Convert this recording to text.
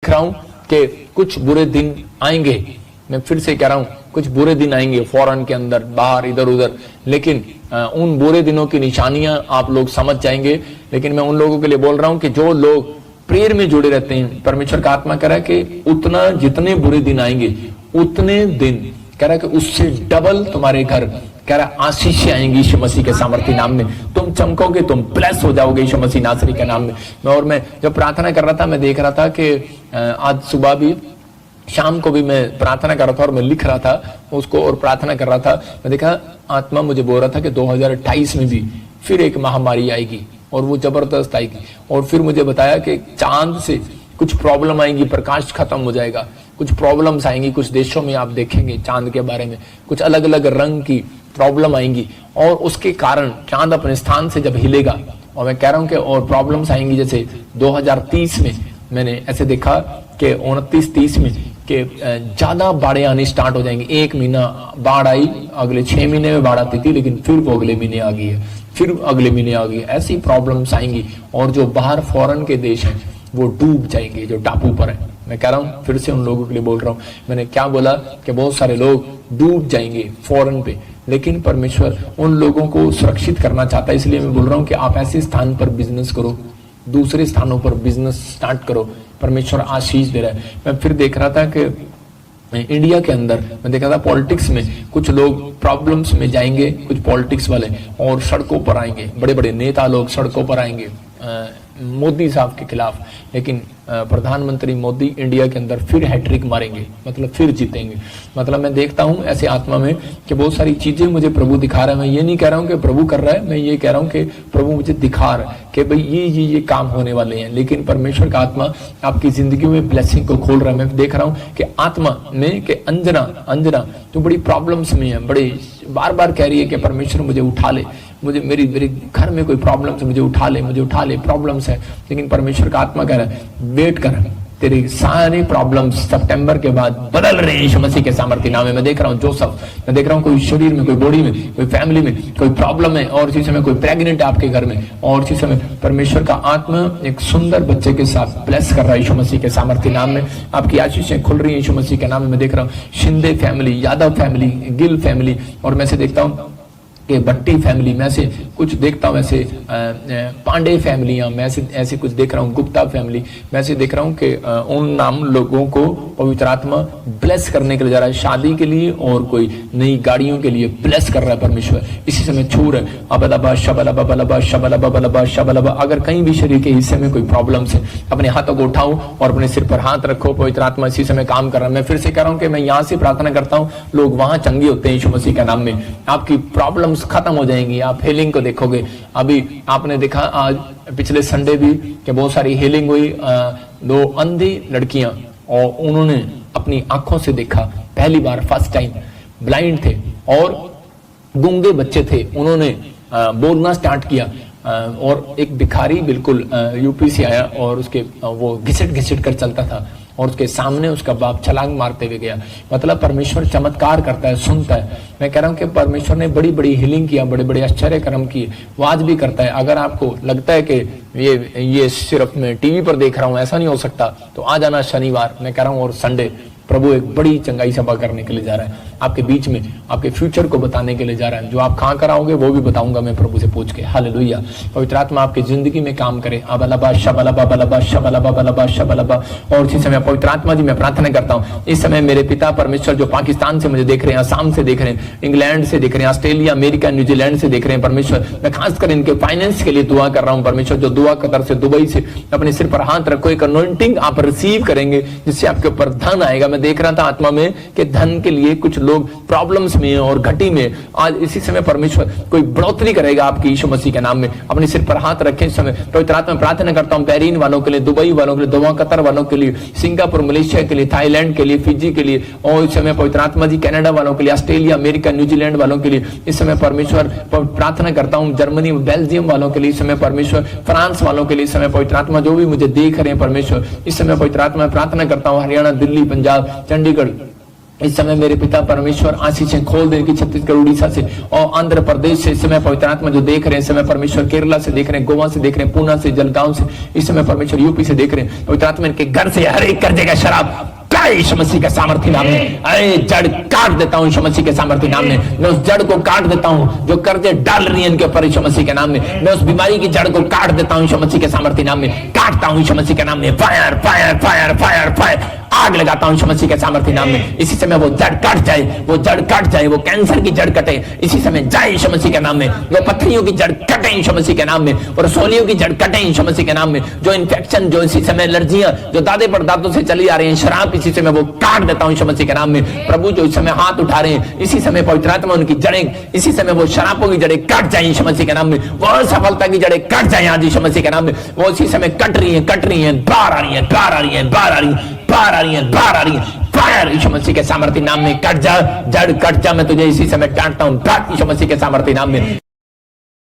रहा हूं कि कुछ बुरे दिन आएंगे। मैं फिर से कह रहा हूं, कुछ बुरे दिन आएंगे फॉरेन के अंदर, बाहर, इधर उधर, लेकिन उन बुरे दिनों की निशानियां आप लोग समझ जाएंगे। लेकिन मैं उन लोगों के लिए बोल रहा हूं कि जो लोग प्रेयर में जुड़े रहते हैं, परमेश्वर का आत्मा कह रहा है कि उतना जितने बुरे दिन आएंगे उतने दिन कह रहा है कि उससे डबल तुम्हारे घर कह रहा आशीष आएंगी यीशु मसीह के सामर्थ्य नाम में। तुम चमकोगे, तुम ब्लेस हो जाओगे यीशु मसीह नासरी के नाम में। मैं जब प्रार्थना कर रहा था, मैं देख रहा था कि आज सुबह भी, शाम को भी मैं प्रार्थना कर रहा था और मैं लिख रहा था उसको और प्रार्थना कर रहा था। मैं देखा आत्मा मुझे बोल रहा था कि 2028 में भी फिर एक महामारी आएगी और वो जबरदस्त आएगी। और फिर मुझे बताया कि चांद से कुछ प्रॉब्लम आएंगी, प्रकाश खत्म हो जाएगा, कुछ प्रॉब्लम्स आएंगी। कुछ देशों में आप देखेंगे चांद के बारे में कुछ अलग अलग रंग की प्रॉब्लम आएंगी और उसके कारण चांद अपने स्थान से जब हिलेगा, और मैं कह रहा हूं कि और प्रॉब्लम्स आएंगी। जैसे 2030 में मैंने ऐसे देखा कि 29-30 में कि ज्यादा बाढ़ें आनी स्टार्ट हो जाएंगी। एक महीना बाढ़ आई, अगले 6 महीने में बाढ़ आती थी, लेकिन फिर वो अगले महीने आ गई है, फिर अगले महीने आ गई है। ऐसी प्रॉब्लम्स आएंगी और जो बाहर फॉरेन के देश हैं वो डूब जाएंगे, जो टापू पर है। मैं कह रहा हूं, फिर से उन लोगों के लिए बोल रहा हूं, मैंने क्या बोला कि बहुत सारे लोग डूब जाएंगे फॉरेन पे, लेकिन परमेश्वर उन लोगों को सुरक्षित करना चाहता है। इसलिए मैं बोल रहा हूं कि आप ऐसे स्थान पर बिजनेस करो, दूसरे स्थानों पर बिजनेस स्टार्ट करो, परमेश्वर आशीष दे रहा है। मैं फिर देख रहा था कि इंडिया के अंदर मैं देखा था पॉलिटिक्स में कुछ लोग प्रॉब्लम्स में जाएंगे, कुछ पॉलिटिक्स वाले, और सड़कों पर आएंगे, बड़े बड़े नेता लोग सड़कों पर आएंगे मोदी साहब के खिलाफ। लेकिन प्रधानमंत्री मोदी इंडिया के अंदर फिर हैट्रिक मारेंगे, मतलब फिर जीतेंगे। मतलब मैं देखता हूं ऐसे आत्मा में कि बहुत सारी चीजें मुझे प्रभु दिखा रहा है। मैं ये नहीं कह रहा हूं कि प्रभु कर रहा है, मैं ये कह रहा हूं कि प्रभु मुझे दिखा रहा है कि भाई ये काम होने वाले हैं। लेकिन परमेश्वर का आत्मा आपकी जिंदगी में ब्लेसिंग को खोल रहा है। मैं देख रहा हूं कि आत्मा में कि अंजना तो बड़ी प्रॉब्लम्स में है, बड़े बार बार कह रही है कि परमेश्वर मुझे उठा ले, मुझे मेरे घर में कोई प्रॉब्लम्स है, मुझे उठा ले, प्रॉब्लम्स है। लेकिन परमेश्वर का आत्मा कह रहा है वेट कर, तेरी सारी प्रॉब्लम्स सितंबर के बाद बदल रहे हैं यीशु मसीह के सामर्थ्य नाम में। मैं देख रहा हूँ जोसेफ, मैं देख रहा हूँ कोई शरीर में, कोई बॉडी में, कोई फैमिली में कोई प्रॉब्लम है, और इसी समय कोई प्रेग्नेंट आपके घर में, और इसी समय परमेश्वर का आत्मा एक सुंदर बच्चे के साथ ब्लेस कर रहा है यीशु मसीह के सामर्थ्य नाम में। आपकी आशीषें खुल रही है यीशु मसीह के नाम में। मैं देख रहा हूँ Shinde family, Yadav family, Gill family, और मैं से देखता हूँ कि भट्टी फैमिली, मैं से कुछ देखता हूँ, ऐसे पांडे फैमिलियां, मैं ऐसे कुछ देख रहा हूँ, गुप्ता फैमिली, मैं ऐसे देख रहा हूँ कि उन नाम लोगों को पवित्र आत्मा ब्लेस करने के लिए जा रहा है, शादी के लिए और कोई नई गाड़ियों के लिए ब्लेस कर रहा है परमेश्वर। इसी समय छू रहा है अबलबा शबलबा बलबा शबलबा बलबा शबलबा। अगर कहीं भी शरीर के हिस्से में कोई प्रॉब्लम्स है, अपने हाथों को उठाओ और अपने सिर पर हाथ रखो, पवित्र आत्मा इसी समय काम कर रहा है। मैं फिर से कह रहा हूँ कि मैं यहाँ से प्रार्थना करता हूँ, लोग वहां चंगे होते हैं यीशु मसीह के नाम में। आपकी प्रॉब्लम्स खत्म हो जाएंगी, आप हीलिंग को देखोगे। अभी आपने देखा आज पिछले संडे भी कि बहुत सारी हीलिंग हुई। 2 अंधी लड़कियां, और उन्होंने अपनी आंखों से देखा पहली बार, फर्स्ट टाइम। ब्लाइंड थे और गूंगे बच्चे थे, उन्होंने बोलना स्टार्ट किया। और एक भिखारी बिल्कुल यूपी से आया और उसके वो घिसट कर चलता था, और उसके सामने उसका बाप छलांग मारते हुए गया। मतलब परमेश्वर चमत्कार करता है, सुनता है। मैं कह रहा हूं कि परमेश्वर ने बड़ी बड़ी हीलिंग किया, बड़े बड़े आश्चर्य कर्म किए, वो आज भी करता है। अगर आपको लगता है कि ये सिर्फ मैं टीवी पर देख रहा हूं, ऐसा नहीं हो सकता, तो आ जाना शनिवार, मैं कह रहा हूं, और संडे। प्रभु एक बड़ी चंगाई सभा करने के लिए जा रहा है आपके बीच में, आपके फ्यूचर को बताने के लिए जा रहा है। जो आप कहां कराओगे वो भी बताऊंगा मैं प्रभु से पूछ के। हालेलुया। पवित्र आत्मा आपकी जिंदगी में काम करे। अबलबा शबलबा बलबा शबलबा बलबा शबलबा। और इसी समय पवित्र आत्मा जी मैं प्रार्थना करता हूं, इस समय मेरे पिता परमेश्वर जो पाकिस्तान से मुझे देख रहे हैं, असम से देख रहे हैं, इंग्लैंड से देख रहे हैं, ऑस्ट्रेलिया, अमेरिका, न्यूजीलैंड से देख रहे हैं परमेश्वर, मैं खासकर इनके फाइनेंस के लिए दुआ कर रहा हूं परमेश्वर। जो दुआ कतर से, दुबई से, अपने सिर पर हाथ रखो, एक अनॉइंटिंग आप रिसीव करेंगे जिससे आपके ऊपर धन आएगा। मैं देख रहा था आत्मा में कि धन के लिए कुछ लोग प्रॉब्लम्स में और घटी में, आज इसी समय परमेश्वर कोई बढ़ोतरी करेगा आपकी यीशु मसीह के नाम में। अपने सिर पर हाथ रखें इस समय। पवित्र आत्मा प्रार्थना करता हूं बहरीन वालों के लिए, दुबई वालों के लिए, दोहा कतर वालों के लिए, सिंगापुर, मलेशिया के लिए, थाईलैंड के लिए, फिजी के लिए, और इस समय पवित्र आत्मा जी कनाडा वालों के लिए, ऑस्ट्रेलिया, अमेरिका, न्यूजीलैंड वालों के लिए इस समय परमेश्वर प्रार्थना करता हूं। जर्मनी, बेल्जियम वालों के लिए इस समय परमेश्वर, फ्रांस वालों के लिए इस समय पवित्र आत्मा, जो भी मुझे देख रहे हैं परमेश्वर, इस समय पवित्र आत्मा प्रार्थना करता हूं। हरियाणा, दिल्ली, पंजाब, चंडीगढ़, इस समय मेरे पिता परमेश्वर आशीषें खोल दे कि छत्तीसगढ़, उड़ीसा से और आंध्र प्रदेश से इस समय पवित्र आत्मा जो देख रहे हैं, इस समय परमेश्वर केरला से देख रहे हैं, गोवा से देख रहे हैं, पूना से, जलगांव से, इस समय परमेश्वर यूपी से देख रहे हैं, पवित्र आत्मा इनके घर से हर एक कर देगा शराब यीशु मसीह के सामर्थ्य नाम में। अरे जड़ काट देता हूं यीशु मसीह के सामर्थ्य नाम में। मैं उस जड़ को काट देता हूं जो कर्जे डाल रही है इनके ऊपर यीशु मसीह के नाम में। मैं उस बीमारी की जड़ को काट देता हूं यीशु मसीह के सामर्थ्य नाम में। काटता हूं यीशु मसीह के नाम में। Fire fire fire fire fire, आग लगाता हूं यीशु मसीह के सामर्थ्य नाम में। इसी समय वो जड़ कट जाए, वो जड़ कट जाए, वो कैंसर की जड़ कटे इसी समय जाए यीशु मसीह के नाम में। वो पत्थरियों की जड़ कटे यीशु मसीह के नाम में, और रसोलियों की जड़ कटे यीशु मसीह के नाम में। जो इन्फेक्शन, जो इसी समय एलर्जियां जो दादे परदादों से चली आ रही हैं, शराब, इसी समय वो काट देता हूं यीशु मसीह के नाम में। प्रभु जो इस समय हाथ उठा रहे हैं, इसी समय पवित्र आत्मा उनकी जड़ें, इसी समय वो शराबों की जड़ें कट जाए यीशु मसीह के नाम में। वो असफलता की जड़ें कट जाए आज यीशु मसीह के नाम में। वो इसी समय कट रही है, कट रही है, बाहर आ रही है, बाहर आ रही है, बाहर आ रही है, बाहर आ रही है, बाहर आ रही है। फायर यीशु मसीह के सामर्थ्य नाम में, कट जा, जड़ कट जा। मैं तुझे इसी समय डांटता हूं, डांट यीशु मसीह के सामर्थ्य नाम में।